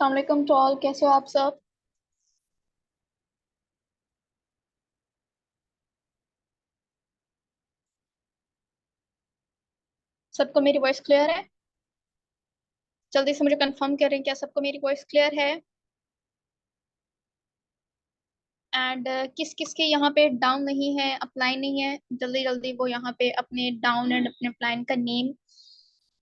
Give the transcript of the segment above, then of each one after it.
अस्सलाम वालेकुम to all, कैसे हो आप सब। सबको मेरी वॉइस क्लियर है? जल्दी से मुझे कंफर्म करें, क्या सबको मेरी वॉइस क्लियर है? एंड किस किस के यहाँ पे डाउन नहीं है, अप्लाई नहीं है, जल्दी जल्दी वो यहाँ पे अपने डाउन एंड अपने अप्लाइन का नेम,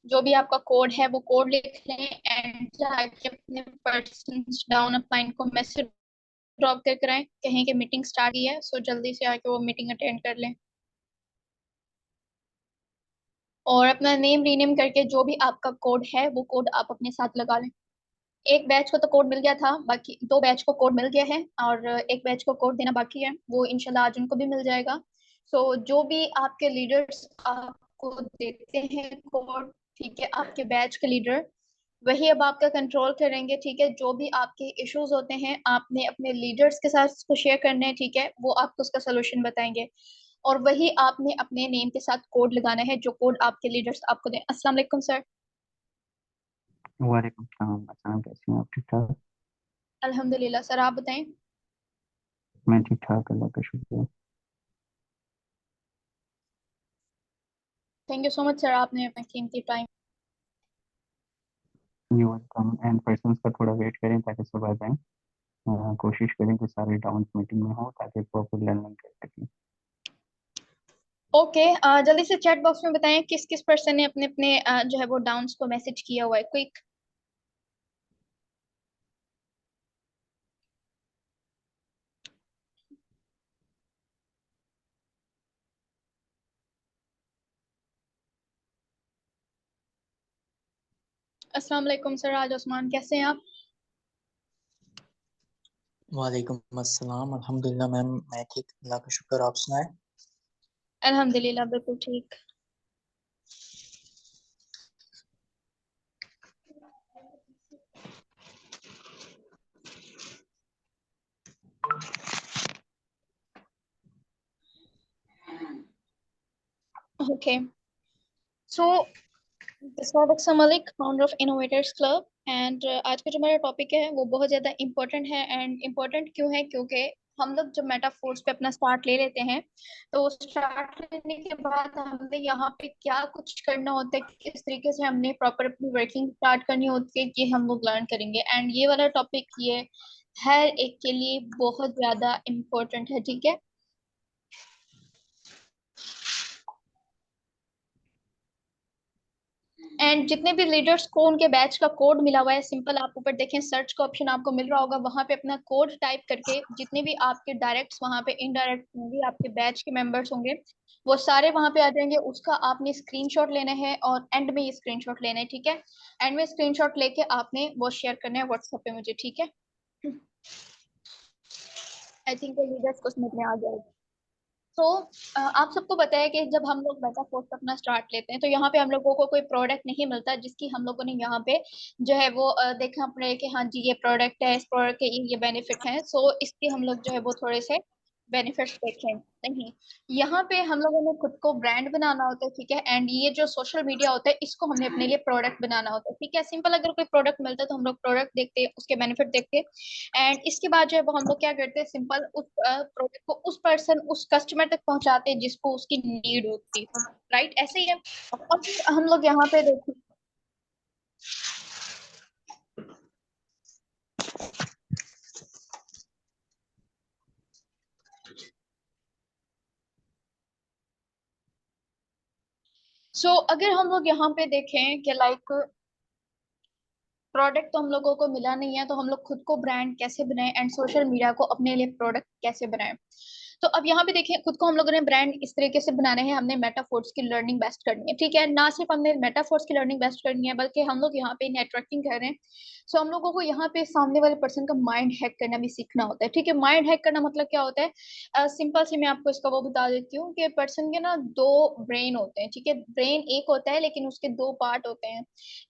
जो भी आपका कोड है वो कोड लिख लें एंड जाके अपने पर्सन डाउन अप्लाइन को मैसेज ड्रॉप कर कराएं, कहें कि मीटिंग स्टार्ट की है, सो जल्दी से आके वो मीटिंग अटेंड कर लें और अपना नेम रीनेम करके जो भी आपका कोड है वो कोड आप अपने साथ लगा लें। एक बैच को तो कोड मिल गया था, बाकी दो बैच को कोड मिल गया है और एक बैच को कोड देना बाकी है, वो इंशाल्लाह आज उनको भी मिल जाएगा। सो जो भी आपके लीडर्स आपको देते हैं कोड, ठीक है, आपके बैच के लीडर वही अब आपका कंट्रोल करेंगे, ठीक है। जो भी आपके इश्यूज होते हैं आपने अपने लीडर्स के साथ उसको शेयर करने हैं, ठीक है, वो आपको उसका सोल्यूशन बताएंगे और वही आपने अपने नेम के साथ कोड लगाना है जो कोड आपके लीडर्स आपको दें। अस्सलाम वालेकुम सर। वालेकुम सलाम। अस्सलाम, कैसे हैं आप? ठीक ठाक? अल्हम्दुलिल्लाह सर, आप बताएं। मैं ठीक ठाक, अल्लाह का शुक्र है। Thank you so much sir, आपने अपना कीमती time. You welcome. And persons का थोड़ा वेट करें ताकि सब आ जाएं। कोशिश करें कि सारे डाउन मीटिंग में हो ताकि प्रॉपर लर्निंग कर सकें। ओके, जल्दी से चैट बॉक्स में बताएं किस किस पर्सन ने अपने अपने जो है वो डाउन्स को मैसेज किया हुआ है, क्विक। अस्सलाम वालेकुम सर, आज उस्मान, कैसे हैं आप? वालेकुम अस्सलाम। अल्हम्दुलिल्लाह मैम, मैं ठीक, अल्लाह का शुक्र। आप सुनाएं। अल्हम्दुलिल्लाह बिल्कुल ठीक। Okay, so this Malik, founder of innovators club and आज का जो हमारा टॉपिक है वो बहुत ज़्यादा इम्पोर्टेंट है। एंड इम्पोर्टेंट क्यों है? क्योंकि हम लोग जब मेटाफोर्स पे अपना स्टार्ट ले लेते हैं तो स्टार्ट लेने के बाद हमें यहाँ पे क्या कुछ करना होता है, किस तरीके से हमने प्रॉपर अपनी वर्किंग स्टार्ट करनी होती है, ये हम लोग लर्न करेंगे। एंड ये वाला टॉपिक ये हर एक के लिए बहुत ज़्यादा इम्पोर्टेंट है, ठीक है। एंड जितने भी लीडर्स को उनके बैच का कोड मिला हुआ है, सिंपल आप ऊपर देखें सर्च का ऑप्शन आपको मिल रहा होगा, वहां पे अपना कोड टाइप करके जितने भी आपके डायरेक्ट्स वहां पे इनडायरेक्ट होंगे, आपके बैच के मेंबर्स होंगे, वो सारे वहां पे आ जाएंगे। उसका आपने स्क्रीनशॉट लेना है और एंड में ये स्क्रीनशॉट लेना है, ठीक है। एंड में स्क्रीनशॉट लेके आपने वो शेयर करना है व्हाट्सएप पे मुझे, ठीक है। आई थिंक लीडर्स को समझ में आ गया। तो आप सबको पता है कि जब हम लोग बेटा कोर्स अपना स्टार्ट लेते हैं तो यहाँ पे हम लोगों को कोई प्रोडक्ट नहीं मिलता जिसकी हम लोगों ने यहाँ पे जो है वो देखना पड़े कि हाँ जी ये प्रोडक्ट है, इस प्रोडक्ट के ये बेनिफिट हैं, सो इसके हम लोग जो है वो थोड़े से बेनिफिट्स देखें। नहीं, यहाँ पे हम लोगों ने खुद को ब्रांड बनाना होता है, ठीक है। एंड ये जो सोशल मीडिया होता है इसको हमने अपने लिए प्रोडक्ट बनाना होता है, ठीक है। सिंपल, अगर कोई प्रोडक्ट मिलता है तो हम लोग प्रोडक्ट देखते हैं, उसके बेनिफिट देखते हैं एंड इसके बाद जो है वो हम लोग क्या करते हैं, सिंपल उस प्रोडक्ट को उस पर्सन, उस कस्टमर तक पहुंचाते हैं जिसको उसकी नीड होती है, राइट, ऐसे ही है। अब हम लोग यहाँ पे देखते हैं। सो अगर हम लोग यहाँ पे देखें कि लाइक प्रोडक्ट तो हम लोगों को मिला नहीं है, तो हम लोग खुद को ब्रांड कैसे बनाएं एंड सोशल मीडिया को अपने लिए प्रोडक्ट कैसे बनाएं। तो अब यहाँ पे देखिए, खुद को हम लोगों ने ब्रांड इस तरीके से बनाना है, हमने मेटाफोर्स की लर्निंग बेस्ट करनी है, ठीक है। ना सिर्फ हमने मेटाफोर्स की लर्निंग बेस्ट करनी है बल्कि हम लोग यहाँ पे नेटवर्किंग कर रहे हैं। सो हम लोगों को यहाँ पे सामने वाले पर्सन का माइंड हैक करना भी सीखना होता है, ठीक है। माइंड हैक करना मतलब क्या होता है? सिंपल से मैं आपको इसका वो बता देती हूँ कि पर्सन के ना दो ब्रेन होते हैं, ठीक है। ब्रेन एक होता है लेकिन उसके दो पार्ट होते हैं।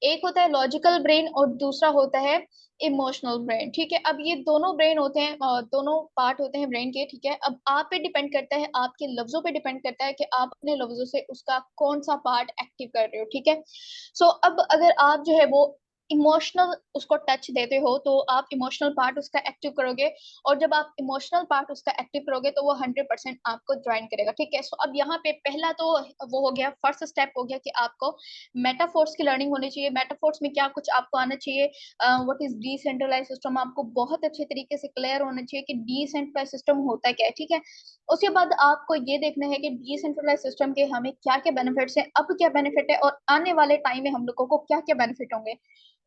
एक होता है लॉजिकल ब्रेन और दूसरा होता है इमोशनल ब्रेन, ठीक है। अब ये दोनों ब्रेन होते हैं, दोनों पार्ट होते हैं ब्रेन के, ठीक है। अब आप पे डिपेंड करता है, आपके लफ्जों पे डिपेंड करता है कि आप अपने लफ्जों से उसका कौन सा पार्ट एक्टिव कर रहे हो, ठीक है। सो अब अगर आप जो है वो इमोशनल उसको टच देते हो तो आप इमोशनल पार्ट उसका एक्टिव करोगे, और जब आप इमोशनल पार्ट उसका एक्टिव करोगे तो वो 100% आपको ज्वाइन करेगा। ठीक है, सो अब यहाँ पे पहला तो वो हो गया, फर्स्ट स्टेप हो गया कि आपको मेटाफोर्स की लर्निंग होनी चाहिए। मेटाफोर्स में क्या कुछ आपको आना चाहिए, व्हाट इज डिसेंट्रलाइज सिस्टम, आपको बहुत अच्छे तरीके से क्लियर होना चाहिए कि डिसेंट्रलाइज सिस्टम होता क्या है। ठीक है, उसके बाद आपको ये देखना है कि डिसेंट्रलाइज सिस्टम के हमें क्या क्या बेनिफिट्स हैं, अब क्या बेनिफिट है, और आने वाले टाइम में हम लोगों को क्या क्या बेनिफिट होंगे।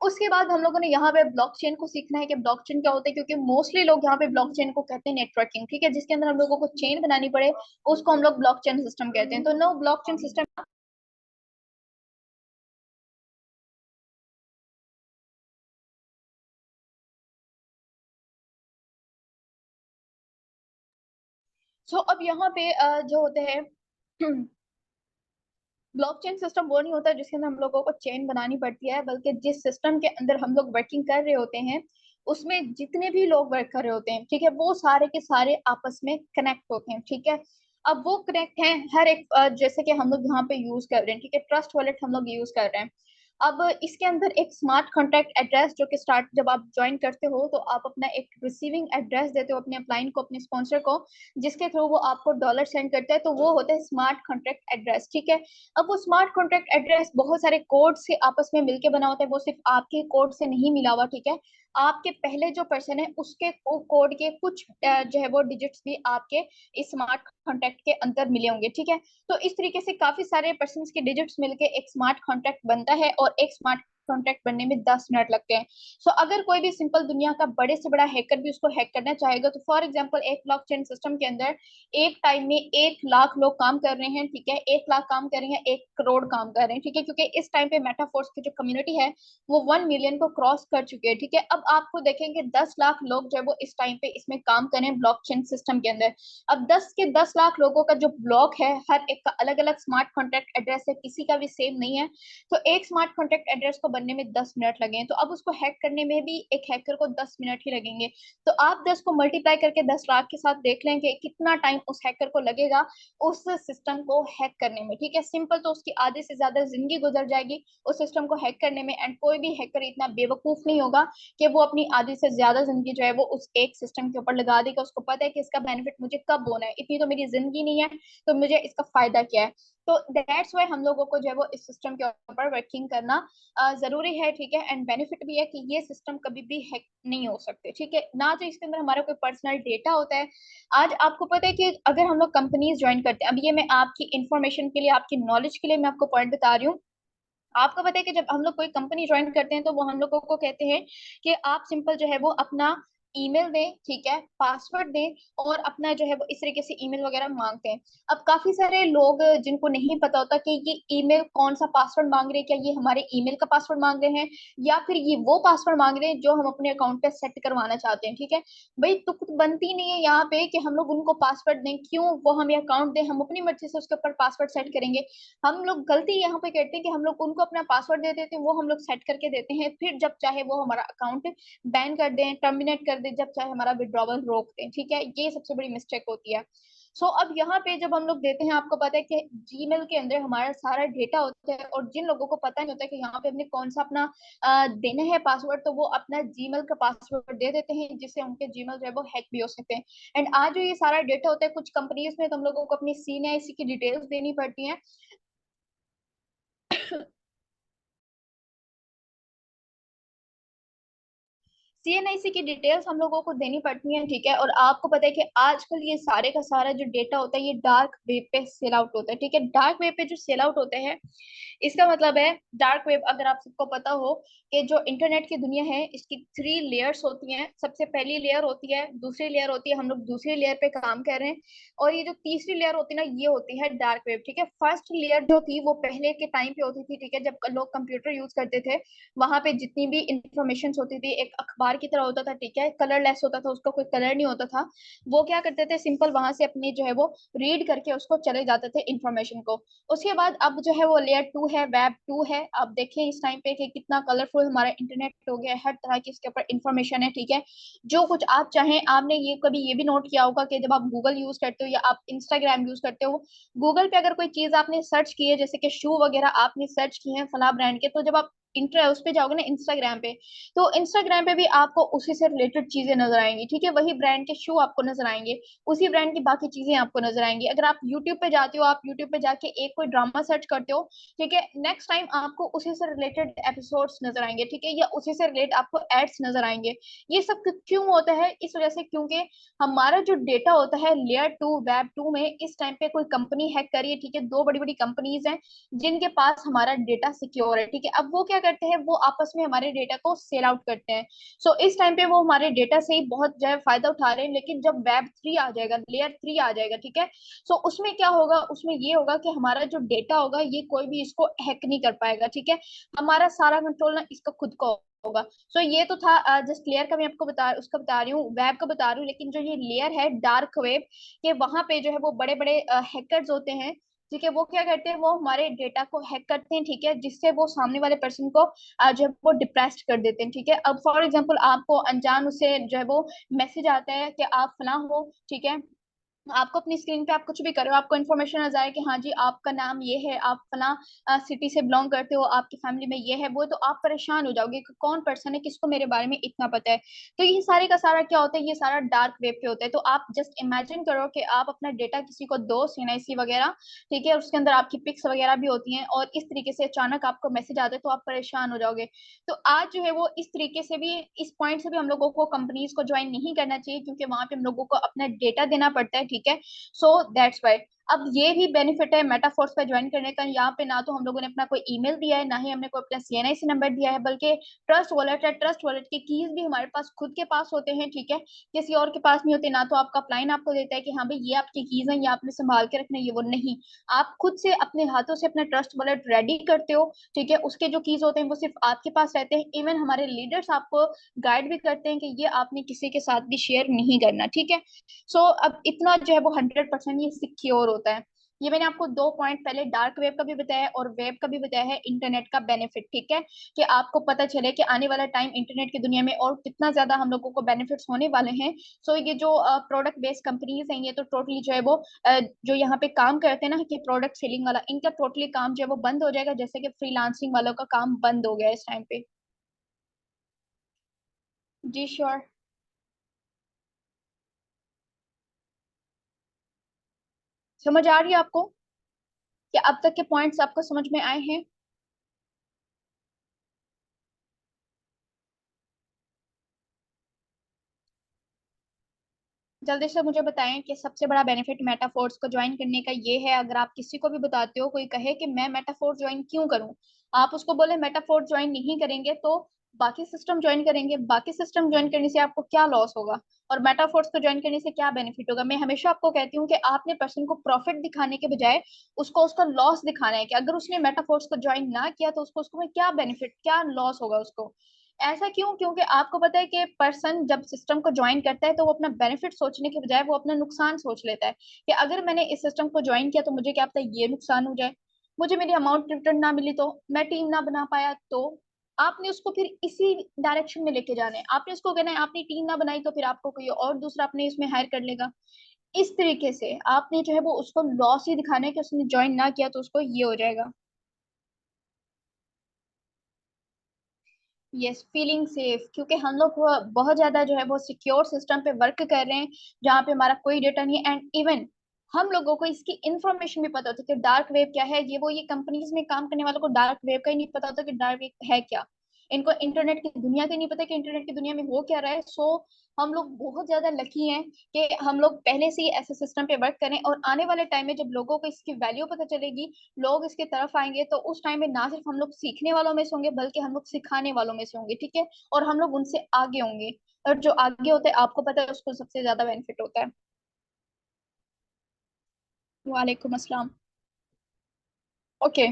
उसके बाद हम लोगों ने यहाँ पे ब्लॉकचेन को सीखना है कि ब्लॉकचेन क्या होता है, क्योंकि मोस्टली लोग यहाँ पे ब्लॉकचेन को कहते हैं नेटवर्किंग। ठीक है, जिसके अंदर हम लोगों को चेन बनानी पड़े उसको हम लोग ब्लॉकचेन सिस्टम कहते हैं। तो नो ब्लॉकचेन सिस्टम। सो अब यहाँ पे जो होते हैं ब्लॉकचेन सिस्टम वो नहीं होता जिसके अंदर हम लोगों को चेन बनानी पड़ती है, बल्कि जिस सिस्टम के अंदर हम लोग वर्किंग कर रहे होते हैं उसमें जितने भी लोग वर्क कर रहे होते हैं, ठीक है, वो सारे के सारे आपस में कनेक्ट होते हैं। ठीक है, अब वो कनेक्ट हैं हर एक जैसे कि हम लोग यहाँ पे यूज कर रहे हैं, ठीक है, ट्रस्ट वॉलेट हम लोग यूज कर रहे हैं। अब इसके अंदर एक स्मार्ट कॉन्टैक्ट एड्रेस, जो कि स्टार्ट जब आप ज्वाइन करते हो तो आप अपना एक रिसीविंग एड्रेस देते हो अपने अपलाइन को, अपने स्पॉन्सर को, जिसके थ्रू वो आपको डॉलर सेंड करते हैं, तो वो होता है स्मार्ट कॉन्टैक्ट एड्रेस। ठीक है, अब वो स्मार्ट कॉन्टैक्ट एड्रेस बहुत सारे कोड से आपस में मिलके बना होता है, वो सिर्फ आपके कोड से नहीं मिला हुआ। ठीक है, आपके पहले जो पर्सन है उसके कोड के कुछ जो है वो डिजिट्स भी आपके इस स्मार्ट कॉन्टैक्ट के अंदर मिले होंगे। ठीक है, तो इस तरीके से काफी सारे पर्सन के डिजिट्स मिलके एक स्मार्ट कॉन्टैक्ट बनता है, और एक स्मार्ट कॉन्टैक्ट बनने में 10 मिनट लगते हैं। सो अगर कोई भी सिंपल दुनिया का बड़े से बड़ा हैकर भी उसको हैक करना चाहेगा, तो फॉर एग्जांपल एक ब्लॉकचेन सिस्टम के अंदर एक टाइम में 1 लाख लोग काम कर रहे हैं। ठीक है, 1 लाख काम कर रहे हैं, 1 करोड़ काम कर रहे हैं। ठीक है, क्योंकि इस टाइम पे मेटाफोर्स की जो कम्युनिटी है वो 1 मिलियन को क्रॉस कर चुके हैं। ठीक है, अब आपको देखेंगे 10 लाख लोग जो है वो इस टाइम पे इसमें काम करें ब्लॉकचेन सिस्टम के अंदर। अब 10 के 10 लाख लोगों का जो ब्लॉक है, हर एक का अलग अलग स्मार्ट कॉन्टैक्ट एड्रेस है, किसी का भी सेम नहीं है, तो एक स्मार्ट कॉन्टैक्ट एड्रेस को बनने में 10 मिनट लगे, तो अब उसको हैक करने में भी एक हैकर को 10 मिनट ही लगेंगे। तो आप 10 को मल्टीप्लाई करके 10 लाख के साथ देख लें कि कितना टाइम उस हैकर को लगेगा उस सिस्टम को हैक करने में। ठीक है, सिंपल तो उसकी आधे से ज्यादा जिंदगी गुजर जाएगी उस सिस्टम को हैक करने में, एंड कोई भी हैकर इतना बेवकूफ नहीं होगा कि वो अपनी आधी से ज्यादा जिंदगी जो है वो उस एक सिस्टम के ऊपर लगा देगा। उसको पता है कि इसका बेनिफिट मुझे कब होना है, इतनी तो मेरी जिंदगी नहीं है, तो मुझे इसका फायदा क्या है। तो दैट्स वाई हम लोगों को जो है वो इस सिस्टम के ऊपर वर्किंग करना जरूरी है। ठीक है, एंड बेनिफिट भी है कि ये सिस्टम कभी भी हैक नहीं हो सकते। ठीक है, ना तो इसके अंदर हमारा कोई पर्सनल डेटा होता है। आज आपको पता है कि अगर हम लोग कंपनीज ज्वाइन करते हैं, अब ये मैं आपकी इंफॉर्मेशन के लिए, आपकी नॉलेज के लिए मैं आपको पॉइंट बता रही हूँ। आपको पता है कि जब हम लोग कोई कंपनी ज्वाइन करते हैं तो वो हम लोगों को कहते हैं कि आप सिंपल जो है वो अपना ईमेल दें, ठीक है, पासवर्ड दें, और अपना जो है वो इस तरीके से ईमेल वगैरह मांगते हैं। अब काफी सारे लोग जिनको नहीं पता होता कि ये ईमेल कौन सा पासवर्ड मांग रहे हैं, क्या ये हमारे ईमेल का पासवर्ड मांग रहे हैं या फिर ये वो पासवर्ड मांग रहे हैं जो हम अपने अकाउंट पे सेट करवाना चाहते हैं। ठीक है, भाई तुक बनती नहीं है यहाँ पे कि हम लोग उनको पासवर्ड दें, क्यों वो हमें अकाउंट दें, हम अपनी मर्जी से उसके ऊपर पासवर्ड सेट करेंगे। हम लोग गलती यहाँ पे करते हैं कि हम लोग उनको अपना पासवर्ड दे देते हैं, वो हम लोग सेट करके देते हैं, फिर जब चाहे वो हमारा अकाउंट बैन कर दें, टर्मिनेट कर दें, जब चाहे हमारा विड्रॉवल रोक दें। ठीक है, ये सबसे बड़ी मिस्टेक होती है। अब यहाँ पे जब हम लोग देते हैं, आपको पता है कि जीमेल के अंदर हमारा सारा डेटा होता है, और जिन लोगों को पता नहीं होता कि यहाँ पे हमने कौन सा अपना देना है पासवर्ड, तो वो अपना जीमेल का पासवर्ड दे देते हैं, जिससे उनके जीमेल जो है वो हैक भी हो सकते हैं। एंड आज जो ये सारा डेटा होता है कुछ कंपनीज में, तो हम लोगों को अपनी CNIC की डिटेल्स देनी पड़ती है। CNIC की डिटेल्स हम लोगों को देनी पड़ती हैं। ठीक है, और आपको पता है कि आजकल ये सारे का सारा जो डेटा होता है ये डार्क वेब पे सेल आउट होता है। ठीक है, डार्क वेब पे जो सेल आउट होते हैं, इसका मतलब है डार्क वेब, अगर आप सबको पता हो कि जो इंटरनेट की दुनिया है इसकी 3 लेयर्स होती हैं। सबसे पहली लेयर होती है, दूसरी लेयर होती है, हम लोग दूसरी लेयर पे काम कर रहे हैं, और ये जो तीसरी लेयर होती है ना, ये होती है डार्क वेब। ठीक है, फर्स्ट लेयर जो थी वो पहले के टाइम पे होती थी, ठीक है, जब लोग कंप्यूटर यूज करते थे, वहां पे जितनी भी इंफॉर्मेशन होती थी एक अखबार की तरह होता था। ठीक है, कलरलेस होता था, उसका कोई कलर नहीं होता था। वो क्या करते थे, सिंपल वहां से अपनी जो है वो रीड करके उसको चले जाते थे इंफॉर्मेशन को। उसके बाद अब जो है वो लेयर 2 है, वेब 2 है। अब देखें इस टाइम पे कि कितना कलरफुल हमारा इंटरनेट हो गया है, हर तरह की इसके ऊपर इंफॉर्मेशन है। ठीक है, जो कुछ आप चाहें, आपने ये कभी ये भी नोट किया होगा कि जब आप गूगल यूज करते हो या आप इंस्टाग्राम यूज करते हो, गूगल पे अगर कोई चीज आपने सर्च की है, जैसे कि शू वगैरह आपने सर्च किए हैं फला ब्रांड के, तो जब आप इंटर उस पे जाओगे ना इंस्टाग्राम पे, तो इंस्टाग्राम पे भी आपको उसी से रिलेटेड चीजें नजर आएंगी, ठीक है, वही ब्रांड के शू आपको नजर आएंगे, उसी ब्रांड की बाकी चीजें आपको नजर आएंगी। अगर आप यूट्यूब पे जाते हो, आप यूट्यूब पे जाके एक कोई ड्रामा सर्च करते हो, ठीक है, नेक्स्ट टाइम आपको उसी से रिलेटेड एपिसोड्स नजर आएंगे, ठीक है, या उसी से रिलेटेड आपको एड्स नजर आएंगे। ये सब क्यों होता है? इस वजह से, क्योंकि हमारा जो डेटा होता है लेयर 2 वेब 2 में, इस टाइम पे कोई कंपनी हैक करी है, ठीक है, दो बड़ी बड़ी कंपनीज हैं जिनके पास हमारा डेटा सिक्योर है, ठीक है। अब वो क्या करते हैं, वो आपस में हमारे डेटा को सेल आउट करते हैं। सो इस टाइम पे वो हमारे डेटा से ही बहुत जो है फायदा उठा रहे हैं, लेकिन जब वेब 3 आ जाएगा, लेयर 3 आ जाएगा, ठीक है, सो उसमें क्या होगा, उसमें ये होगा कि हमारा जो डेटा होगा ये कोई भी इसको हैक नहीं कर पाएगा, ठीक है। हमारा सारा कंट्रोल ना इसका खुद का होगा। सो ये तो था जस्ट लेयर का, मैं आपको उसका बता रही हूँ, वेब का बता रही हूँ, लेकिन जो ये लेयर है डार्क वेब के, वहां पे जो है वो बड़े बड़े हैकर्स होते हैं, ठीक है, वो क्या करते हैं, वो हमारे डेटा को हैक करते हैं, ठीक है, जिससे वो सामने वाले पर्सन को जो है वो डिप्रेस्ड कर देते हैं, ठीक है। अब फॉर एग्जांपल आपको अनजान उसे जो है वो मैसेज आता है कि आप फला हो, ठीक है, आपको अपनी स्क्रीन पे आप कुछ भी करो, आपको इन्फॉर्मेशन आ जाए कि हाँ जी आपका नाम ये है, आप फला सिटी से बिलोंग करते हो, आपकी फैमिली में ये है वो है, तो आप परेशान हो जाओगे कि कौन पर्सन है, किसको मेरे बारे में इतना पता है। तो ये सारे का सारा क्या होता है, ये सारा डार्क वेब पे होता है। तो आप जस्ट इमेजिन करो कि आप अपना डेटा किसी को दो, एनआईसी वगैरह, ठीक है, उसके अंदर आपकी पिक्स वगैरह भी होती हैं, और इस तरीके से अचानक आपको मैसेज आता है, तो आप परेशान हो जाओगे। तो आज जो है वो इस तरीके से भी, इस पॉइंट से भी हम लोगों को कंपनीज को ज्वाइन नहीं करना चाहिए, क्योंकि वहां पे हम लोगों को अपना डेटा देना पड़ता है, ठीक है। So that's why. अब ये भी बेनिफिट है मेटाफोर्स पे ज्वाइन करने का, यहाँ पे ना तो हम लोगों ने अपना कोई ईमेल दिया है, ना ही हमने कोई अपना सीएनआईसी नंबर दिया है, बल्कि ट्रस्ट वॉलेट है, ट्रस्ट वॉलेट की कीज भी हमारे पास खुद के पास होते हैं, ठीक है, किसी और के पास नहीं होते। ना तो आपका क्लाइंट आपको देता है कि हाँ भाई ये आपकी कीज है, ये आपने संभाल के रखना है, ये वो नहीं, आप खुद से अपने हाथों से अपना ट्रस्ट वॉलेट रेडी करते हो, ठीक है। उसके जो कीज होते हैं वो सिर्फ आपके पास रहते हैं। इवन हमारे लीडर्स आपको गाइड भी करते हैं कि ये आपने किसी के साथ भी शेयर नहीं करना, ठीक है। सो अब इतना जो है वो 100% ये सिक्योर होता है। ये मैंने आपको दो पॉइंट पहले डार्क वेब का भी बताया है और वेब का भी बताया है, इंटरनेट का बेनिफिट, ठीक है, कि आपको पता चले कि आने वाला टाइम इंटरनेट की दुनिया में और कितना ज्यादा हम लोगों को बेनिफिट्स होने वाले हैं। सो ये जो प्रोडक्ट बेस्ड कंपनीज हैं, ये तो टोटली जो है वो जो यहाँ पे काम करते हैं ना कि प्रोडक्ट सेलिंग वाला, इनका टोटली काम जो है वो बंद हो जाएगा, जैसे कि फ्रीलांसिंग वालों का काम बंद हो गया है इस टाइम पे। जी श्योर। समझ आ रही है आपको? क्या अब तक के पॉइंट्स आपको समझ में आए हैं? जल्दी से मुझे बताएं कि सबसे बड़ा बेनिफिट मेटाफोर्स को ज्वाइन करने का ये है। अगर आप किसी को भी बताते हो, कोई कहे कि मैं मेटाफोर्स ज्वाइन क्यों करूं, आप उसको बोले मेटाफोर्स ज्वाइन नहीं करेंगे तो बाकी सिस्टम ज्वाइन करेंगे, बाकी सिस्टम ज्वाइन करने से आपको क्या लॉस होगा, और मेटाफोर्स को ज्वाइन करने से क्या बेनिफिट होगा। मैं हमेशा आपको कहती हूँ कि आपने पर्सन को प्रॉफिट दिखाने के बजाय उसको उसका लॉस दिखाना है, कि अगर उसने मेटाफोर्स को ज्वाइन ना किया तो उसको उसको में क्या बेनिफिट, क्या लॉस होगा उसको। ऐसा क्यों? क्योंकि आपको पता है कि पर्सन जब सिस्टम को ज्वाइन करता है तो वो अपना बेनिफिट सोचने के बजाय वो अपना नुकसान सोच लेता है, कि अगर मैंने इस सिस्टम को ज्वाइन किया तो मुझे क्या पता ये नुकसान हो जाए, मुझे मेरी अमाउंट रिटर्न ना मिली तो, मैं टीम ना बना पाया तो। आपने उसको फिर इसी डायरेक्शन में लेके जाना है, आपने उसको कहना है आपने टीम ना बनाई तो फिर आपको कोई और दूसरा अपने इसमें हायर कर लेगा। इस तरीके से आपने जो है वो उसको लॉस ही दिखाना है कि उसने ज्वाइन ना किया तो उसको ये हो जाएगा। यस, फीलिंग सेफ, क्योंकि हम लोग बहुत ज्यादा जो है वो सिक्योर सिस्टम पे वर्क कर रहे हैं, जहाँ पे हमारा कोई डेटा नहीं है। एंड इवन हम लोगों को इसकी इंफॉर्मेशन भी पता होती है कि डार्क वेब क्या है। ये कंपनीज में काम करने वालों को डार्क वेब का ही नहीं पता होता कि डार्क वेब है क्या। इनको इंटरनेट की दुनिया का नहीं पता कि इंटरनेट की दुनिया में हो क्या रहा है। सो हम लोग बहुत ज्यादा लकी हैं कि हम लोग पहले से ही ऐसे सिस्टम पे वर्क करें, और आने वाले टाइम में जब लोगों को इसकी वैल्यू पता चलेगी, लोग इसके तरफ आएंगे, तो उस टाइम में ना सिर्फ हम लोग सीखने वालों में से होंगे बल्कि हम लोग सिखाने वालों में से होंगे, ठीक है, और हम लोग उनसे आगे होंगे। और जो आगे होता है आपको पता है उसको सबसे ज्यादा बेनिफिट होता है। वालेकुम अस्सलाम। ओके,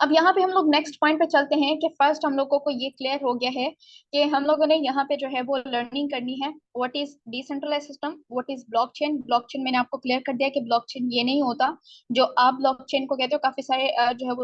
अब यहाँ पे हम लोग नेक्स्ट पॉइंट पे चलते हैं कि फर्स्ट हम लोगों को ये क्लियर हो गया है कि हम लोगों ने यहाँ पे जो है वो लर्निंग करनी है what is decentralize system, what is blockchain. Blockchain मैंने आपको क्लियर कर दिया कि ब्लॉकचेन ये नहीं होता जो आप ब्लॉकचेन को कहते हो। काफी सारे जो है वो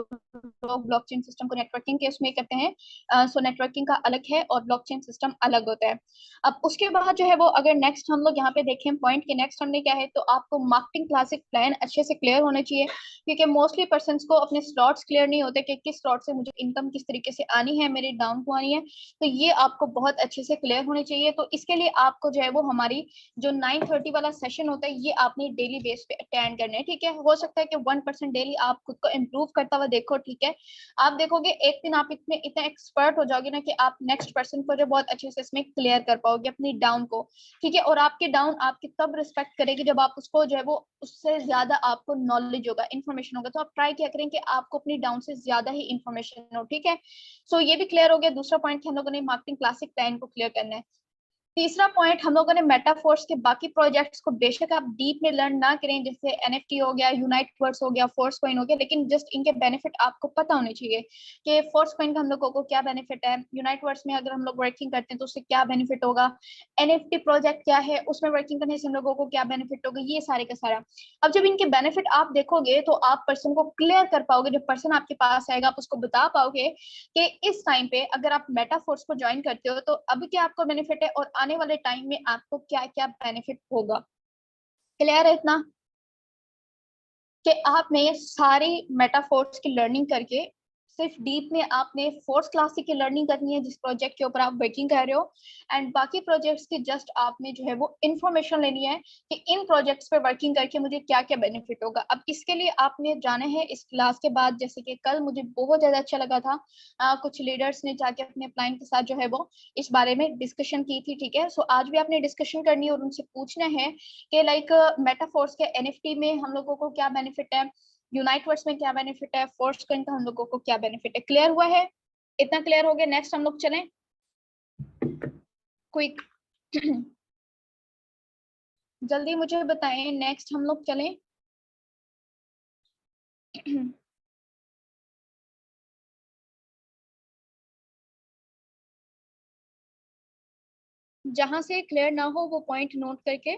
लोग ब्लॉकचेन सिस्टम को नेटवर्किंग के उसमें करते हैं। सो नेटवर्किंग का अलग है और ब्लॉकचेन सिस्टम अलग होता है। अब उसके बाद जो है वो अगर नेक्स्ट हम लोग यहाँ पे देखें पॉइंट के नेक्स्ट हमने क्या है, तो आपको मार्केटिंग क्लासिक प्लान अच्छे से क्लियर होना चाहिए, क्योंकि मोस्टली पर्सन को अपने स्लॉट्स क्लियर नहीं होता है कि किस स्लॉट से मुझे इनकम किस तरीके से आनी है, मेरे डाउन को आनी है, तो ये आपको बहुत अच्छे से क्लियर होने चाहिए। तो इसके लिए आपको जो है वो हमारी जो 9:30 वाला सेशन होता है ये आपने डेली बेस पे अटेंड करना है, ठीक है। हो सकता है कि 1% डेली आप खुद को इम्प्रूव करता हुआ देखो, ठीक है। आप देखोगे एक दिन आप इतने इतने एक्सपर्ट हो जाओगे ना कि आप नेक्स्ट पर्सन को जो बहुत अच्छे से इसमें क्लियर कर पाओगे अपनी डाउन को, ठीक है। और आपके डाउन आपकी तब रिस्पेक्ट करेगी जब आप उसको जो है वो उससे ज्यादा आपको नॉलेज होगा, इन्फॉर्मेशन होगा। तो आप ट्राई क्या करें कि आपको अपनी डाउन से ज्यादा ही इन्फॉर्मेशन हो, ठीक है। सो ये भी क्लियर हो गया। दूसरा पॉइंट हम लोगों ने मार्केटिंग क्लासिक प्लान को क्लियर करना है। तीसरा पॉइंट हम लोगों ने मेटाफोर्स के बाकी प्रोजेक्ट्स को बेशक आप डीप में लर्न ना करें, जैसे एनएफटी हो गया, यूनाइटवर्स हो गया, फोर्स कॉइन हो गया, लेकिन जस्ट इनके बेनिफिट आपको पता होने चाहिए कि फोर्स कॉइन का हम लोगों को क्या बेनिफिट है, यूनाइटवर्स में अगर हम लोग वर्किंग करते हैं तो उससे क्या बेनिफिट होगा, एनएफटी प्रोजेक्ट क्या है उसमें वर्किंग करने से हम लोगों को क्या बेनिफिट होगा, ये सारे का सारा। अब जब इनके बेनिफिट आप देखोगे तो आप पर्सन को क्लियर कर पाओगे, जब पर्सन आपके पास आएगा आप उसको बता पाओगे कि इस टाइम पे अगर आप मेटाफोर्स को ज्वाइन करते हो तो अब क्या आपको बेनिफिट है और आने वाले टाइम में आपको क्या क्या बेनिफिट होगा। क्लियर है इतना कि आपने सारी मेटाफोर्स की लर्निंग करके सिर्फ डीप में आपने फोर्स क्लासिक की लर्निंग करनी है जिस प्रोजेक्ट के ऊपर आप वर्किंग कर रहे हो, एंड बाकी प्रोजेक्ट्स की जस्ट आपने जो है वो इन्फॉर्मेशन लेनी है कि इन प्रोजेक्ट्स पे वर्किंग करके मुझे क्या क्या बेनिफिट होगा। अब इसके लिए आपने जाना है इस क्लास के बाद, जैसे कि कल मुझे बहुत ज्यादा अच्छा लगा था, कुछ लीडर्स ने जाके अपने क्लाइंट के साथ जो है वो इस बारे में डिस्कशन की थी, ठीक है। सो आज भी आपने डिस्कशन करनी है और उनसे पूछना है कि लाइक मेटाफोर्स के एनएफटी में हम लोगों को क्या बेनिफिट है, यूनाइटवर्स में क्या बेनिफिट है, फोर्स कॉइन का हम लोगों को क्या बेनिफिट है। क्लियर हुआ है? इतना क्लियर हो गया। नेक्स्ट हम लोग चलें क्विक जल्दी मुझे बताएं, नेक्स्ट हम लोग चलें जहां से क्लियर ना हो वो पॉइंट नोट करके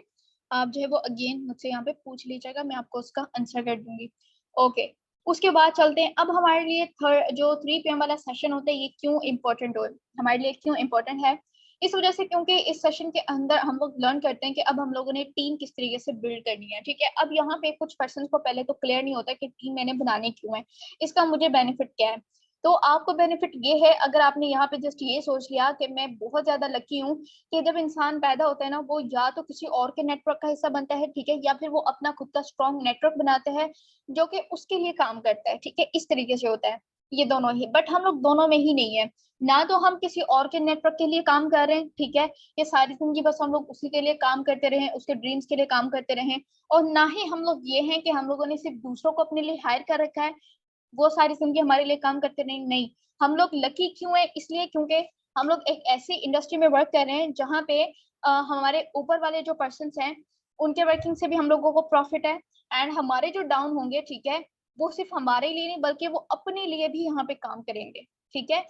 आप जो है वो अगेन मुझसे यहाँ पे पूछ लीजिएगा, मैं आपको उसका आंसर कर दूंगी। ओके, उसके बाद चलते हैं। अब हमारे लिए थर्ड जो 3 PM वाला सेशन होता है ये क्यों इम्पोर्टेंट हो, हमारे लिए क्यों इम्पोर्टेंट है, इस वजह से क्योंकि इस सेशन के अंदर हम लोग लर्न करते हैं कि अब हम लोगों ने टीम किस तरीके से बिल्ड करनी है, ठीक है। अब यहाँ पे कुछ पर्सन को पहले तो क्लियर नहीं होता कि टीम मैंने बनानी क्यों है, इसका मुझे बेनिफिट क्या है। तो आपको बेनिफिट ये है, अगर आपने यहाँ पे जस्ट ये सोच लिया कि मैं बहुत ज्यादा लकी हूँ कि जब इंसान पैदा होता है ना वो या तो किसी और के नेटवर्क का हिस्सा बनता है, ठीक है, या फिर वो अपना खुद का स्ट्रॉन्ग नेटवर्क बनाता है जो कि उसके लिए काम करता है, ठीक है, इस तरीके से होता है ये दोनों ही। बट हम लोग दोनों में ही नहीं है, ना तो हम किसी और के नेटवर्क के लिए काम कर रहे हैं, ठीक है, ये सारी जिंदगी बस हम लोग उसी के लिए काम करते रहे, उसके ड्रीम्स के लिए काम करते रहे, और ना ही हम लोग ये हैं कि हम लोगों ने सिर्फ दूसरों को अपने लिए हायर कर रखा है, वो सारी जिंदगी हमारे लिए काम करते नहीं। नहीं, हम लोग लकी क्यों है, इसलिए क्योंकि हम लोग एक ऐसी इंडस्ट्री में वर्क कर रहे हैं जहाँ पे हमारे ऊपर वाले जो पर्सन्स हैं उनके वर्किंग से भी हम लोगों को प्रॉफिट है, एंड हमारे जो डाउन होंगे, ठीक है, वो सिर्फ हमारे लिए नहीं बल्कि वो अपने लिए भी यहाँ पे काम करेंगे, ठीक है,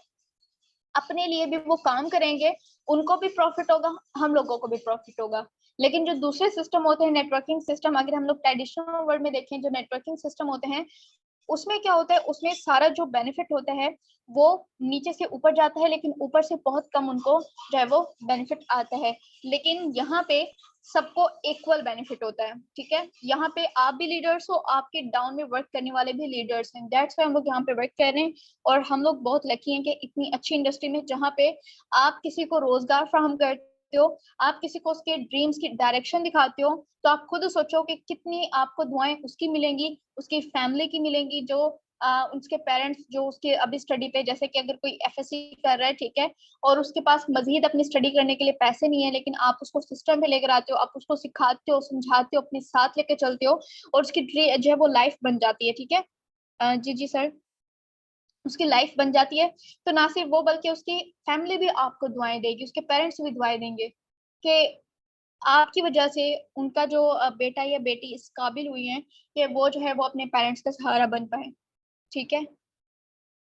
अपने लिए भी वो काम करेंगे, उनको भी प्रॉफिट होगा, हम लोगों को भी प्रॉफिट होगा। लेकिन जो दूसरे सिस्टम होते हैं नेटवर्किंग सिस्टम, अगर हम लोग ट्रेडिशनल वर्ल्ड में देखें जो नेटवर्किंग सिस्टम होते हैं उसमें क्या होता है, उसमें सारा जो बेनिफिट होता है वो नीचे से ऊपर जाता है, लेकिन ऊपर से बहुत कम उनको जो है वो बेनिफिट आता है। लेकिन यहाँ पे सबको इक्वल बेनिफिट होता है, ठीक है। यहाँ पे आप भी लीडर्स हो, आपके डाउन में वर्क करने वाले भी लीडर्स हैं, दैट्स व्हाई हम लोग यहाँ पे वर्क कर रहे हैं। और हम लोग बहुत लकी हैं कि इतनी अच्छी इंडस्ट्री में जहाँ पे आप किसी को रोजगार फ्राहम करते हो, आप किसी को उसके ड्रीम्स की डायरेक्शन दिखाते हो, तो आप खुद सोचो कि कितनी आपको दुआएं उसकी मिलेंगी, उसकी फैमिली की मिलेंगी, जो उसके पेरेंट्स जो उसके अभी स्टडी पे, जैसे कि अगर कोई एफएससी कर रहा है, ठीक है, और उसके पास मजीद अपनी स्टडी करने के लिए पैसे नहीं है, लेकिन आप उसको सिस्टम पे लेकर आते हो, आप उसको सिखाते हो, समझाते हो, अपने साथ लेके चलते हो, और उसकी जो है वो लाइफ बन जाती है, ठीक है। जी जी सर, उसकी लाइफ बन जाती है, तो ना सिर्फ वो बल्कि उसकी फैमिली भी आपको दुआएं देगी, उसके पेरेंट्स भी दुआएं देंगे कि आपकी वजह से उनका जो बेटा या बेटी इस काबिल हुई है कि वो जो है वो अपने पेरेंट्स का सहारा बन पाए, ठीक है।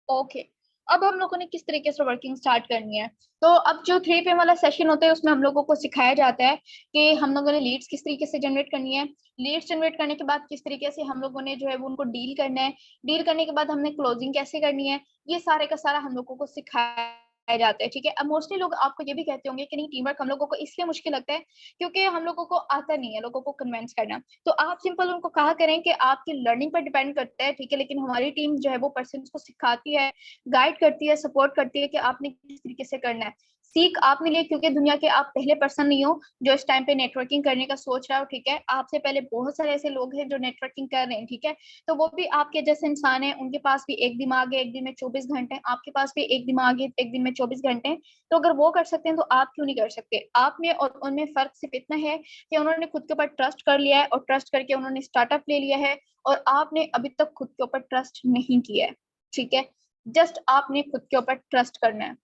ओके, अब हम लोगों ने किस तरीके से वर्किंग स्टार्ट करनी है। तो अब जो 3 PM वाला सेशन होता है उसमें हम लोगों को सिखाया जाता है कि हम लोगों ने लीड्स किस तरीके से जनरेट करनी है, लीड्स जनरेट करने के बाद किस तरीके से हम लोगों ने जो है वो उनको डील करना है, डील करने के बाद हमने क्लोजिंग कैसे करनी है, ये सारे का सारा हम लोगों को सिखाया जाते हैं, ठीक है। अब मोस्टली लोग आपको ये भी कहते होंगे कि नहीं, टीम वर्क हम लोगों को इसलिए मुश्किल लगता है क्योंकि हम लोगों को आता नहीं है लोगों को कन्विंस करना। तो आप सिंपल उनको कहा करें कि आपकी लर्निंग पर डिपेंड करता है, ठीक है, लेकिन हमारी टीम जो है वो पर्सन को सिखाती है, गाइड करती है, सपोर्ट करती है कि आपने किस तरीके से करना है। सीख आपने लिए क्योंकि दुनिया के आप पहले पर्सन नहीं हो जो इस टाइम पे नेटवर्किंग करने का सोच रहा हो, ठीक है। आपसे पहले बहुत सारे ऐसे लोग हैं जो नेटवर्किंग कर रहे हैं, ठीक है। तो वो भी आपके जैसे इंसान है, उनके पास भी एक दिमाग है, एक दिन में 24 घंटे हैं, आपके पास भी एक दिमाग है, एक दिन में 24 घंटे हैं। तो अगर वो कर सकते हैं तो आप क्यों नहीं कर सकते। आप में और उनमें फर्क सिर्फ इतना है कि उन्होंने खुद के ऊपर ट्रस्ट कर लिया है और ट्रस्ट करके उन्होंने स्टार्टअप ले लिया है, और आपने अभी तक खुद के ऊपर ट्रस्ट नहीं किया है, ठीक है। जस्ट आपने खुद के ऊपर ट्रस्ट करना है।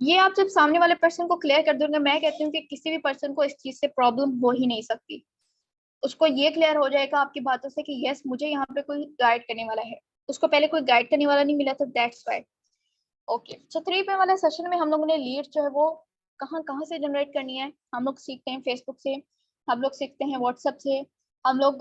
ये आप जब सामने वाले पर्सन को क्लियर कर दोगे, मैं कहती हूँ कि किसी भी पर्सन को इस चीज से प्रॉब्लम हो ही नहीं सकती। उसको ये क्लियर हो जाएगा आपकी बातों से कि यस, मुझे यहाँ पे कोई गाइड करने वाला है। उसको पहले कोई गाइड करने वाला नहीं मिला, तो दैट्स व्हाई। ओके, सो 3 पे वाले सेशन में हम लोगों ने लीड जो है वो कहाँ कहाँ से जनरेट करनी है। हम लोग सीखते हैं फेसबुक से, हम लोग सीखते हैं व्हाट्सएप से, हम लोग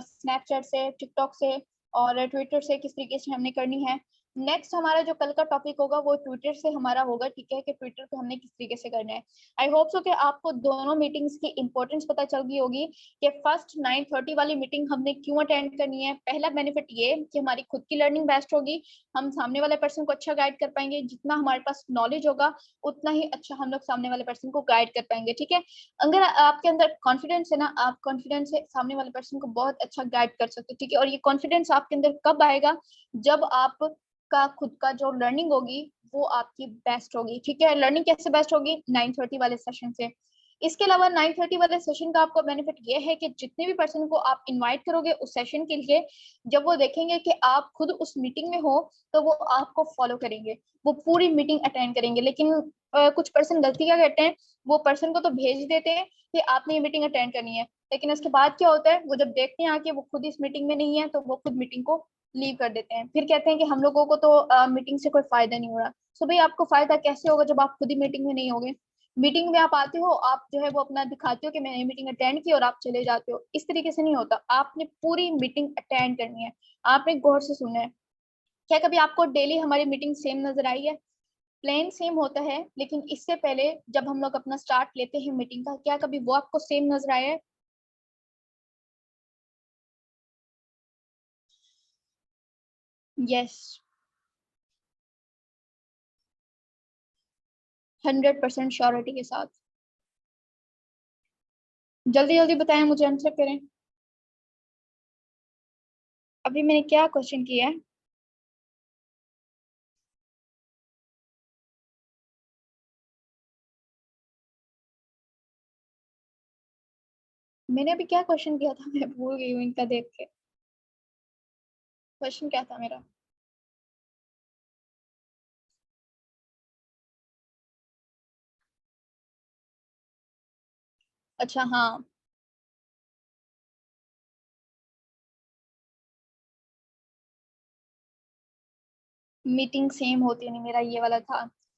स्नैपचैट से, टिकटॉक से और ट्विटर से किस तरीके से हमने करनी है। नेक्स्ट हमारा जो कल का टॉपिक होगा वो ट्विटर से हमारा होगा, ठीक है, कि ट्विटर को हमने किस तरीके से करना है। आई होप सो कि आपको दोनों मीटिंग्स की इंपॉर्टेंस पता चल गई होगी कि फर्स्ट 9:30 वाली मीटिंग हमने क्यों अटेंड करनी है। पहला बेनिफिट ये कि हमारी खुद की लर्निंग बेस्ट होगी, हम सामने वाले पर्सन को अच्छा गाइड कर पाएंगे। जितना हमारे पास नॉलेज होगा उतना ही अच्छा हम लोग सामने वाले पर्सन को गाइड कर पाएंगे, ठीक है। अगर आपके अंदर कॉन्फिडेंस है ना, आप कॉन्फिडेंस से सामने वाले पर्सन को बहुत अच्छा गाइड कर सकते हो, ठीक है। और ये कॉन्फिडेंस आपके अंदर कब आएगा, जब आप का खुद का जो लर्निंग होगी वो आपकी बेस्ट होगी, ठीक है। लर्निंग कैसे बेस्ट होगी, 9:30 वाले सेशन से। इसके अलावा 9:30 वाले सेशन का आपको बेनिफिट ये है कि जितने भी पर्सन को आप इनवाइट करोगे उस सेशन के लिए, जब वो देखेंगे कि आप खुद उस मीटिंग में हो तो वो आपको फॉलो करेंगे, वो पूरी मीटिंग अटेंड करेंगे। लेकिन कुछ पर्सन गलती क्या करते हैं, वो पर्सन को तो भेज देते हैं कि आपने ये मीटिंग अटेंड करनी है, लेकिन उसके बाद क्या होता है, वो जब देखते हैं आके वो खुद इस मीटिंग में नहीं है तो वो खुद मीटिंग को लीव कर देते हैं। फिर कहते हैं कि हम लोगों को तो मीटिंग से कोई फायदा नहीं हो रहा। सो भाई, आपको फायदा कैसे होगा जब आप खुद ही मीटिंग में नहीं होगे। मीटिंग में आप आते हो, आप जो है वो अपना दिखाते हो कि मैंने मीटिंग अटेंड की और आप चले जाते हो। इस तरीके से नहीं होता, आपने पूरी मीटिंग अटेंड करनी है, आपने गौर से सुनना है। क्या कभी आपको डेली हमारी मीटिंग सेम नजर आई है? प्लान सेम होता है, लेकिन इससे पहले जब हम लोग अपना स्टार्ट लेते हैं मीटिंग का, क्या कभी वो आपको सेम नजर आया है? यस, 100% श्योरिटी के साथ। जल्दी जल्दी बताएं, मुझे आंसर करें। अभी मैंने क्या क्वेश्चन किया है? मैंने अभी क्या क्वेश्चन किया था, मैं भूल गई हूँ इनका देख के। क्वेश्चन क्या था मेरा? अच्छा, हाँ, मीटिंग सेम होती नहीं, मेरा ये वाला था।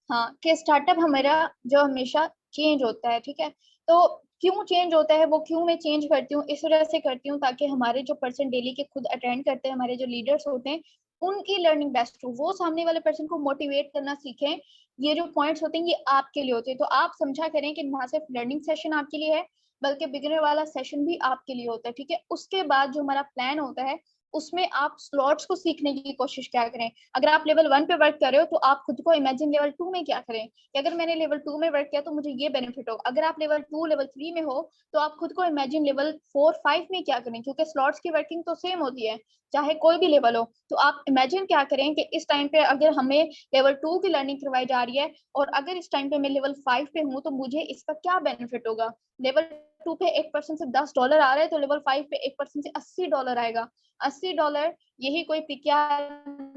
हाँ, कि स्टार्टअप हमारा जो हमेशा चेंज होता है, ठीक है। तो क्यों चेंज होता है, वो क्यों मैं चेंज करती हूँ, इस वजह से करती हूँ ताकि हमारे जो पर्सन डेली के खुद अटेंड करते हैं, हमारे जो लीडर्स होते हैं, उनकी लर्निंग बेस्ट हो, वो सामने वाले पर्सन को मोटिवेट करना सीखें। ये जो पॉइंट्स होते हैं ये आपके लिए होते हैं। तो आप समझा करें कि ना सिर्फ लर्निंग सेशन आपके लिए है, बल्कि बिगिनर वाला सेशन भी आपके लिए होता है, ठीक है। उसके बाद जो हमारा प्लान होता है उसमें आप स्लॉट्स को सीखने की कोशिश क्या करें। अगर आप लेवल 1 पे वर्क कर रहे हो तो आप खुद को इमेजिन लेवल 2 में क्या करें कि अगर मैंने लेवल 2 में वर्क किया तो मुझे ये बेनिफिट हो। अगर आप लेवल 2 लेवल 3 में हो तो आप खुद को इमेजिन लेवल 4 5 में क्या करें, क्योंकि स्लॉट्स की वर्किंग तो सेम होती है चाहे कोई भी लेवल हो। तो आप इमेजिन क्या करें कि इस टाइम पे अगर हमें लेवल 2 की लर्निंग करवाई जा रही है और अगर इस टाइम पे मैं लेवल 5 पे हूँ तो मुझे इसका क्या बेनिफिट होगा। लेवल 2 पे एक पर्सन से $10 आ रहा है तो लेवल 5 पे एक पर्सन से $80 आएगा। $80 यही कोई पीकेआर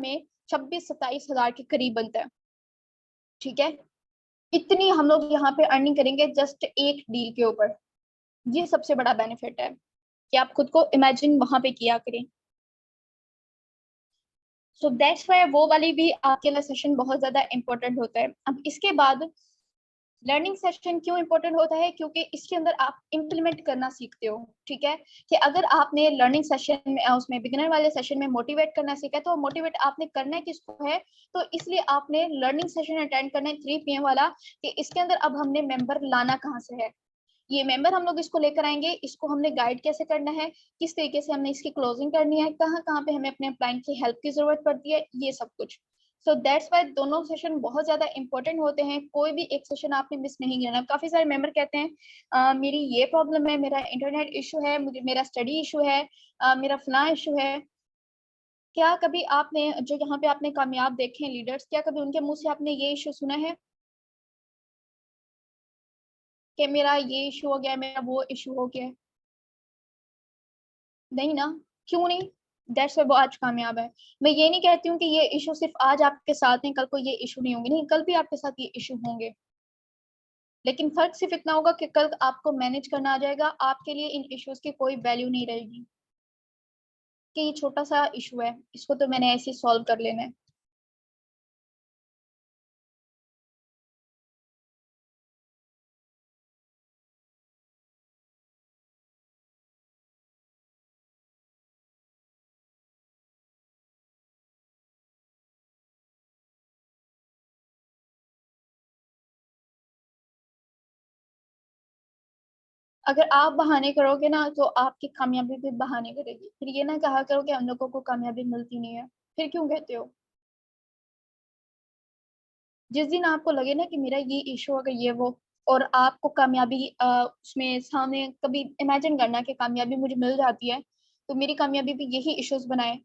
में 26-27 हजार के करीब बनता है, ठीक है। इतनी हम लोग यहाँ पे अर्निंग करेंगे जस्ट एक डील के ऊपर। ये सबसे बड़ा बेनिफिट है कि आप खुद को इमेजिन वहां पे किया करें। सो दैट्स व्हाई वो वाली भी आपके लिए सेशन बहुत ज्यादा इंपॉर्टेंट होता है। अब इसके बाद लर्निंग सेशन क्यों इंपॉर्टेंट होता है? क्योंकि इसके अंदर आप इम्प्लीमेंट करना सीखते हो, ठीक है। कि अगर आपने लर्निंग सेशन में उसमें बिगिनर वाले सेशन में मोटिवेट करना सीखा है, तो मोटिवेट आपने करना है किसको है? तो इसलिए आपने लर्निंग सेशन अटेंड करना है 3 PM वाला, कि इसके अंदर अब हमने मेंबर लाना कहाँ से है, ये मेंबर हम लोग इसको लेकर आएंगे, इसको हमने गाइड कैसे करना है, किस तरीके से हमने इसकी क्लोजिंग करनी है, कहाँ कहाँ पे हमें अपने क्लाइंट की हेल्प की जरूरत पड़ती है, ये सब कुछ। सो दैट्स वाई दोनों सेशन बहुत ज्यादा इंपॉर्टेंट होते हैं, कोई भी एक सेशन आपने मिस नहीं करना। काफी सारे मेंबर कहते हैं मेरी ये प्रॉब्लम है, मेरा इंटरनेट इशू है, मुझे मेरा स्टडी इशू है, मेरा फला इशू है। क्या कभी आपने जो यहाँ पे आपने कामयाब देखे हैं लीडर्स, क्या कभी उनके मुंह से आपने ये इशू सुना है कि मेरा ये इशू हो गया, मेरा वो इशू हो गया? नहीं ना। क्यों नहीं? दैट्स वो आज कामयाब है। मैं ये नहीं कहती हूँ कि ये इशू सिर्फ आज आपके साथ है, कल को ये इशू नहीं होंगे, नहीं, कल भी आपके साथ ये इशू होंगे, लेकिन फर्क सिर्फ इतना होगा कि कल आपको मैनेज करना आ जाएगा, आपके लिए इन इश्यूज की कोई वैल्यू नहीं रहेगी कि ये छोटा सा इशू है, इसको तो मैंने ऐसे सॉल्व कर लेना है। अगर आप बहाने करोगे ना, तो आपकी कामयाबी भी बहाने करेगी। फिर ये ना कहा करो कि हम लोगों को कामयाबी मिलती नहीं है, फिर क्यों कहते हो? जिस दिन आपको लगे ना कि मेरा ये इशू अगर ये वो, और आपको कामयाबी उसमें सामने कभी इमेजिन करना कि कामयाबी मुझे मिल जाती है, तो मेरी कामयाबी भी यही इश्यूज बनाए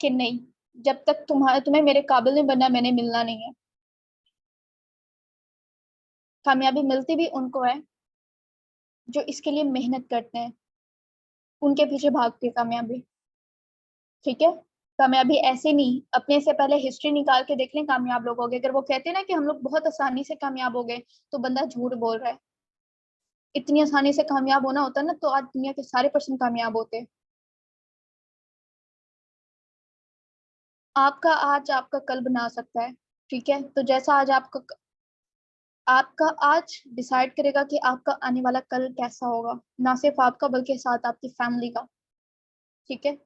कि नहीं, जब तक तुम्हें मेरे काबिल नहीं बनना, मैंने मिलना नहीं है। कामयाबी मिलती भी उनको है जो इसके लिए मेहनत करते हैं, उनके पीछे भागती है कामयाबी, ठीक है। कामयाबी ऐसे नहीं, अपने से पहले हिस्ट्री निकाल के देख लें कामयाब लोगों की, अगर वो कहते हैं ना कि हम लोग बहुत आसानी से कामयाब हो गए, तो बंदा झूठ बोल रहा है। इतनी आसानी से कामयाब होना होता ना, तो आज दुनिया के सारे पर्सन कामयाब होते। आपका आज आपका कल बना सकता है, ठीक है। तो जैसा आज आपका आज डिसाइड करेगा कि आपका आने वाला कल कैसा होगा, ना सिर्फ आपका बल्कि साथ आपकी फैमिली का, ठीक है।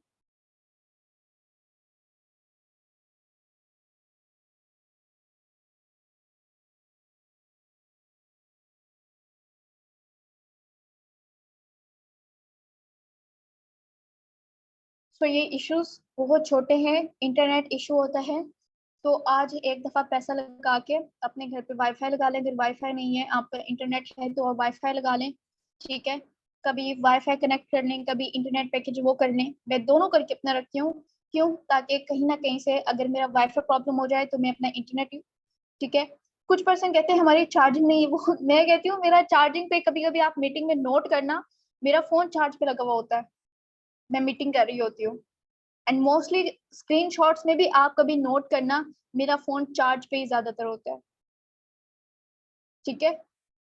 सो ये इश्यूज बहुत छोटे हैं, इंटरनेट इशू होता है, तो आज एक दफा पैसा लगा के अपने घर पे वाईफाई लगा लें, अगर वाईफाई नहीं है, आपका इंटरनेट है तो वाईफाई लगा लें, ठीक है। कभी वाईफाई कनेक्ट कर लें, कभी इंटरनेट पैकेज वो कर लें, मैं दोनों करके अपना रखती हूँ। क्यों? ताकि कहीं ना कहीं से अगर मेरा वाईफाई प्रॉब्लम हो जाए तो मैं अपना इंटरनेट, ठीक है। कुछ पर्सन कहते हैं हमारी चार्जिंग नहीं है, वो मैं कहती हूँ मेरा चार्जिंग पे कभी कभी आप मीटिंग में नोट करना, मेरा फोन चार्ज पे लगा हुआ होता है, मैं मीटिंग कर रही होती हूँ। एंड मोस्टली स्क्रीनशॉट्स में भी आप कभी नोट करना, मेरा फोन चार्ज पे ही ज्यादातर होता है, ठीक है।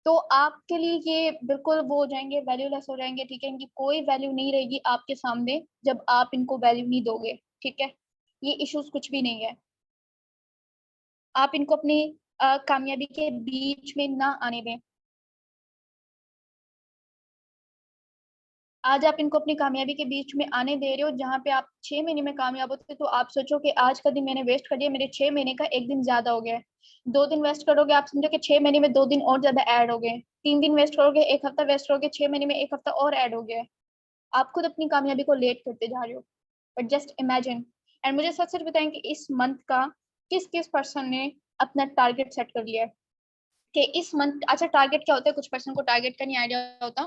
तो आपके लिए ये बिल्कुल वो हो जाएंगे, वैल्यूलेस हो जाएंगे, ठीक है। इनकी कोई वैल्यू नहीं रहेगी आपके सामने जब आप इनको वैल्यू नहीं दोगे, ठीक है। ये इश्यूज कुछ भी नहीं है, आप इनको अपनी कामयाबी के बीच में ना आने दें। आज आप इनको अपनी कामयाबी के बीच में आने दे रहे हो, जहाँ पे आप 6 महीने में कामयाब होते, तो आप सोचो कि आज का दिन मैंने वेस्ट कर दिया, मेरे 6 महीने का एक दिन ज्यादा हो गया है। 2 दिन वेस्ट करोगे, आप समझो कि 6 महीने में 2 दिन और ज्यादा ऐड हो गए। 3 दिन वेस्ट करोगे, एक हफ्ता वेस्ट करोगे, 6 महीने में एक हफ्ता और ऐड हो गया है। आप खुद अपनी कामयाबी को लेट करते जा रहे हो। बट जस्ट इमेजिन, एंड मुझे सच सच बताएं कि इस मंथ का किस किस पर्सन ने अपना टारगेट सेट कर लिया है कि इस मंथ, अच्छा टारगेट क्या होता है, कुछ पर्सन को टारगेट का नहीं आइडिया होता।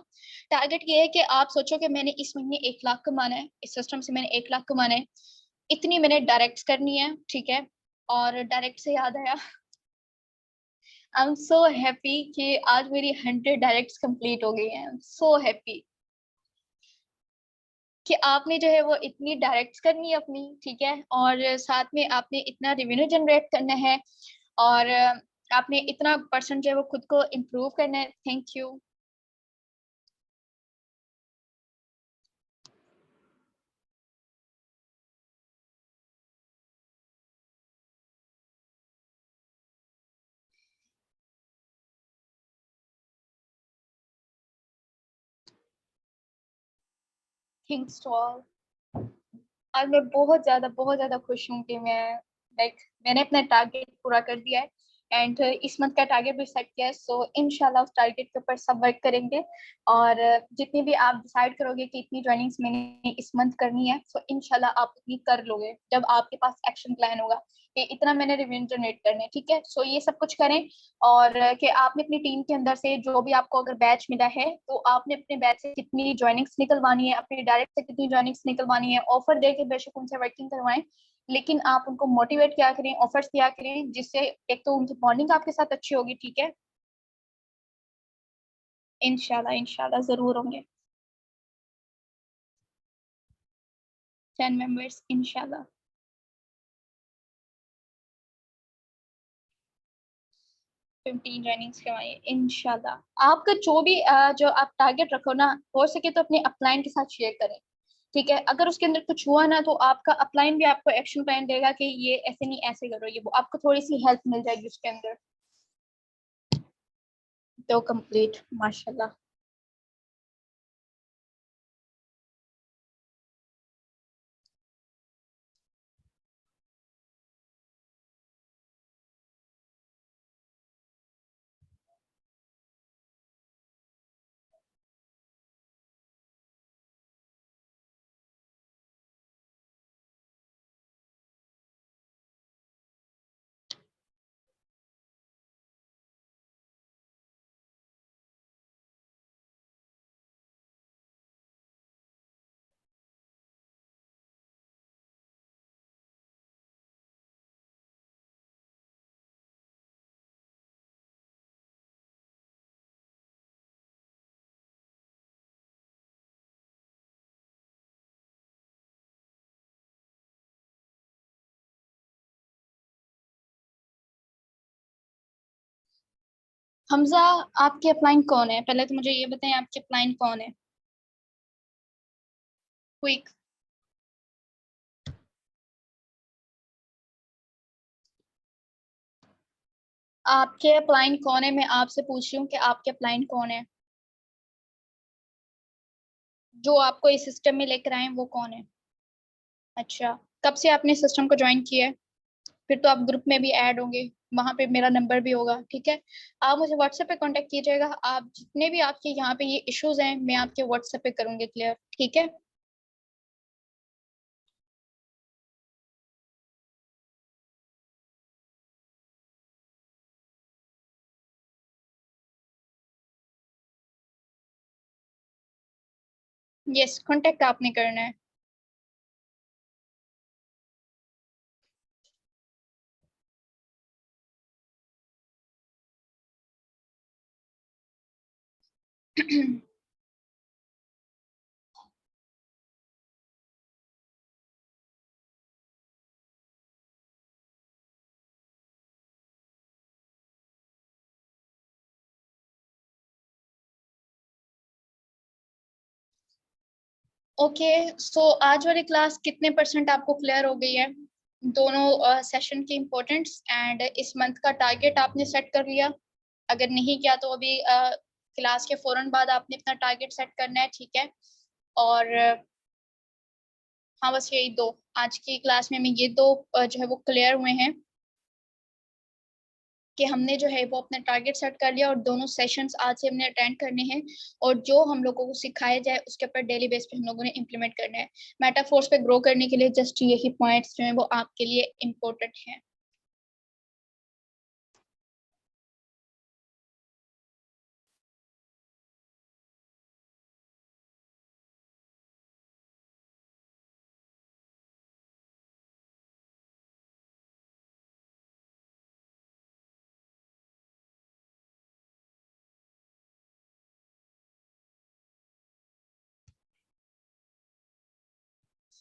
टारगेट ये है कि आप सोचो कि मैंने इस महीने 1 लाख कमाना है, इस सिस्टम से मैंने 1 लाख कमाना है, इतनी मैंने डायरेक्ट करनी है, ठीक है। और डायरेक्ट से याद आया, आई एम सो हैप्पी कि आज मेरी 100 डायरेक्ट्स कंप्लीट हो गई हैं, सो हैप्पी कि आपने जो है वो इतनी डायरेक्ट्स करनी है अपनी, ठीक है। और साथ में आपने इतना रेवेन्यू जनरेट करना है, और आपने इतना परसेंट जो है वो खुद को इम्प्रूव करना है। Thank you. Thanks to all. और मैं बहुत ज़्यादा खुश हूँ कि मैंने अपना टारगेट पूरा कर दिया है एंड इस मंथ का टारगेट भी सेट किया है। सो इंशाल्लाह उस टारगेट के ऊपर सब वर्क करेंगे और जितनी भी आप डिसाइड करोगे कि इतनी ज्वाइनिंग्स मैंने इस मंथ करनी है, सो इंशाल्लाह आप उतनी कर लोगे जब आपके पास एक्शन प्लान होगा कि इतना मैंने रेवेन्यू जनरेट करना है। ठीक है, सो ये सब कुछ करें और कि आपने अपनी टीम के अंदर से जो भी आपको अगर बैच मिला है तो आपने अपने बैच से कितनी ज्वाइनिंग्स निकलवानी है, अपनी डायरेक्ट से कितनी ज्वाइनिंग्स निकलवानी है, ऑफर दे के बेशक उनसे वर्किंग करवाएं, लेकिन आप उनको मोटिवेट किया करें, ऑफर्स दिया करें, जिससे एक तो उनकी बॉन्डिंग आपके साथ अच्छी होगी। ठीक है, इंशाल्लाह इंशाल्लाह जरूर होंगे 10 मेंबर्स इंशाल्लाह। 15 ज्वाइनिंग्स करवाइए इंशाल्लाह। आपका जो भी जो आप टारगेट रखो ना, हो सके तो अपने अपलाइन के साथ शेयर करें। ठीक है, अगर उसके अंदर कुछ हुआ ना तो आपका अपलाइन भी आपको एक्शन प्लान देगा कि ये ऐसे नहीं ऐसे करो, ये वो आपको थोड़ी सी हेल्प मिल जाएगी उसके अंदर। तो कंप्लीट माशाल्लाह। हमजा, आपके अपलाइन कौन है? पहले तो मुझे ये बताएं आपके अपलाइन कौन है। क्विक। आपके अपलाइन कौन है? मैं आपसे पूछ रही हूँ कि आपके अपलाइन कौन है जो आपको इस सिस्टम में लेकर आए, वो कौन है? अच्छा, कब से आपने सिस्टम को ज्वाइन किया है? फिर तो आप ग्रुप में भी ऐड होंगे, वहां पे मेरा नंबर भी होगा। ठीक है, आप मुझे व्हाट्सएप पे कांटेक्ट कीजिएगा। आप जितने भी आपके यहाँ पे ये इश्यूज हैं मैं आपके व्हाट्सएप पे करूंगी क्लियर। ठीक है, यस, कांटेक्ट आपने करना है। ओके, सो आज वाली क्लास कितने परसेंट आपको क्लियर हो गई है? दोनों सेशन की इम्पोर्टेंट्स एंड इस मंथ का टारगेट आपने सेट कर लिया? अगर नहीं किया तो अभी क्लास के फौरन बाद आपने अपना टारगेट सेट करना है। ठीक है, और हाँ बस यही दो, आज की क्लास में हमें ये दो जो है वो क्लियर हुए हैं कि हमने जो है वो अपना टारगेट सेट कर लिया और दोनों सेशंस आज से हमने अटेंड करने हैं और जो हम लोगों को सिखाया जाए उसके ऊपर डेली बेस पे हम लोगों ने इम्प्लीमेंट करना है। मेटाफोर्स पे ग्रो करने के लिए जस्ट यही पॉइंट्स जो हैं वो आपके लिए इम्पोर्टेंट हैं।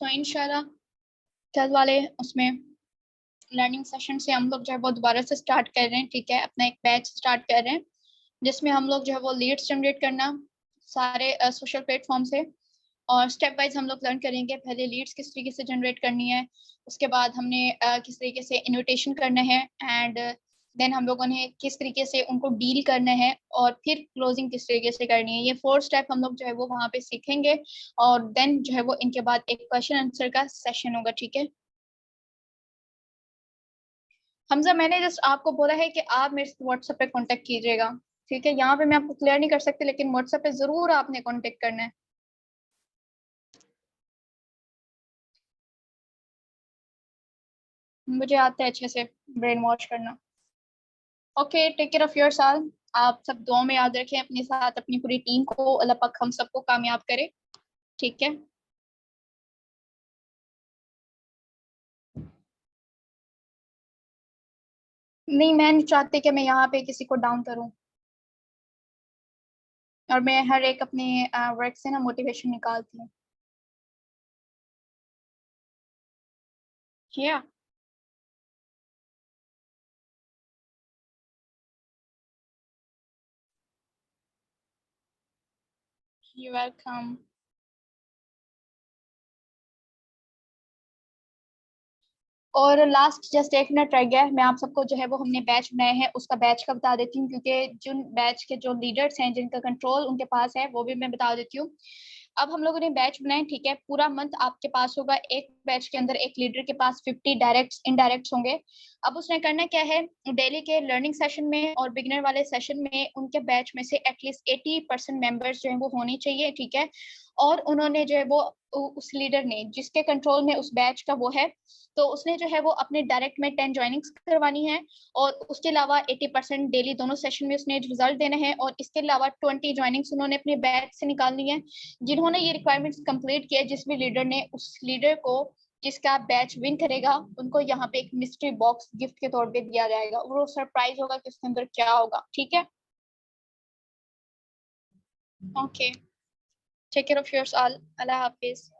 सो इंशाल्लाह कल वाले उसमें लर्निंग सेशन से हम लोग जो है वो दोबारा से स्टार्ट कर रहे हैं। ठीक है, अपना एक बैच स्टार्ट कर रहे हैं जिसमें हम लोग जो है वो लीड्स जनरेट करना सारे सोशल प्लेटफॉर्म से, और स्टेप वाइज हम लोग लर्न करेंगे। पहले लीड्स किस तरीके से जनरेट करनी है, उसके बाद हमने किस तरीके से इनविटेशन करना है, एंड देन हम लोगों ने किस तरीके से उनको डील करना है और फिर क्लोजिंग किस तरीके से करनी है, ये 4 स्टेप हम लोग जो है वो वहाँ पे सीखेंगे। और देन जो है वो इनके बाद एक क्वेश्चन आंसर का सेशन होगा, ठीक है। हमजा, मैंने जस्ट आपको बोला है कि आप मेरे से व्हाट्सएप पे कांटेक्ट कीजिएगा, ठीक है। यहाँ पे मैं आपको क्लियर नहीं कर सकती, लेकिन व्हाट्सएप पे जरूर आपने कांटेक्ट करना है। मुझे आता है अच्छे से ब्रेन वॉश करना। Okay, take care of yourself. आप सब दुआ में याद रखें अपने साथ अपनी पूरी टीम को, अल्लाह पाक हम सबको कामयाब करे, ठीक है। नहीं, मैं नहीं चाहती कि मैं यहाँ पे किसी को डाउन करूँ, और मैं हर एक अपने वर्क से ना मोटिवेशन निकालती हूँ। Yeah, you're welcome. और लास्ट जस्ट 1 मिनट रह गया है, मैं आप सबको जो है वो हमने बैच बनाए हैं उसका बैच का बता देती हूँ, क्योंकि जिन बैच के जो लीडर्स हैं जिनका कंट्रोल उनके पास है वो भी मैं बता देती हूँ। अब हम लोगों ने बैच बनाए, ठीक है। पूरा मंथ आपके पास होगा, एक बैच के अंदर एक लीडर के पास 50 डायरेक्ट्स इनडायरेक्ट्स होंगे। अब उसने करना क्या है, डेली के लर्निंग सेशन में और बिगिनर वाले सेशन में उनके बैच में से एटलीस्ट 80% मेंबर्स जो है वो होने चाहिए, ठीक है। और उन्होंने जो है वो उस लीडर ने जिसके कंट्रोल में उस बैच का वो है, तो उसने जो है वो अपने डायरेक्ट में 10 ज्वाइनिंग्स करवानी है, और उसके अलावा 80% डेली दोनों सेशन में उसने रिजल्ट देना है, और इसके अलावा 20 ज्वाइनिंग्स उन्होंने अपने बैच से निकालनी है। जिन्होंने ये रिक्वायरमेंट्स कंप्लीट किया, जिस भी लीडर ने, उस लीडर को जिसका बैच विन करेगा उनको यहाँ पे एक मिस्ट्री बॉक्स गिफ्ट के तौर पे दिया जाएगा, और वो सरप्राइज होगा कि उसके अंदर क्या होगा, ठीक है। Okay, take care of yourself, अल्लाह हाफिज।